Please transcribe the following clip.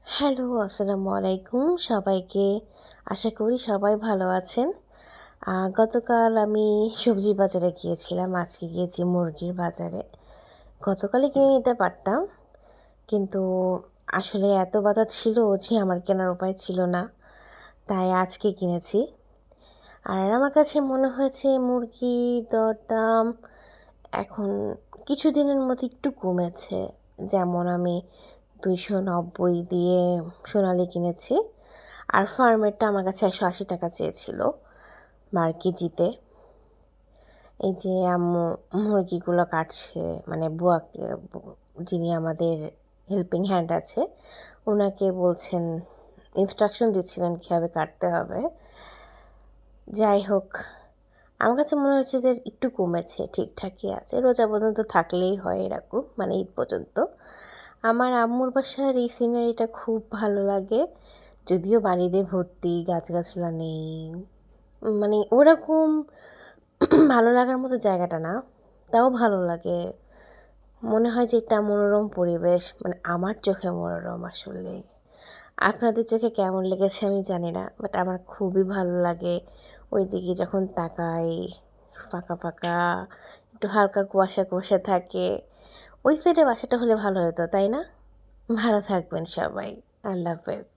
Hello, আসসালামু আলাইকুম সবাইকে। আশা করি সবাই ভালো আছেন। গতকাল আমি সবজি বাজারে গিয়েছিলাম। আজকে গিয়েছি মুরগির বাজারে। গতকালই কিনে নিতে পারতাম, কিন্তু আসলে এত বাজার ছিল যে আমার কেনার উপায় ছিল না। তাই আজকে কিনেছি। আর আমার কাছে মনে হয়েছে মুরগির দরদাম এখন কিছুদিনের মধ্যে একটু কমেছে। যেমন আমি 290 দিয়ে সোনালি কিনেছি, আর ফার্মেরটা আমার কাছে 180 টাকা চেয়েছিল মার্কেজিতে। এই যে আম্মু মুরগিগুলো কাটছে, মানে বুয়াকে, যিনি আমাদের হেল্পিং হ্যান্ড আছে, ওনাকে বলছেন, ইনস্ট্রাকশন দিচ্ছিলেন কীভাবে কাটতে হবে। যাই হোক, আমার কাছে মনে হচ্ছে যে একটু কমেছে, ঠিকঠাকই আছে। রোজা পর্যন্ত থাকলেই হয় এরকম, মানে ঈদ পর্যন্ত। আমার আম্মুর বাসার এই সিনারিটা খুব ভালো লাগে, যদিও বাড়িতে ভর্তি, গাছগাছলা নেই, মানে ওরকম ভালো লাগার মতো জায়গাটা না, তাও ভালো লাগে। মনে হয় যে এটা মনোরম পরিবেশ, মানে আমার চোখে মনোরম আসলে। আপনাদের চোখে কেমন লেগেছে আমি জানি না, বাট আমার খুবই ভালো লাগে। ওইদিকে যখন তাকাই, ফাঁকা ফাঁকা, একটু হালকা কুয়াশা কুয়াশা থাকে। ওই সাইডে বাসাটা হলে ভালো হতো, তাই না? ভালো থাকবেন সবাই। আল্লাহ হাফেজ।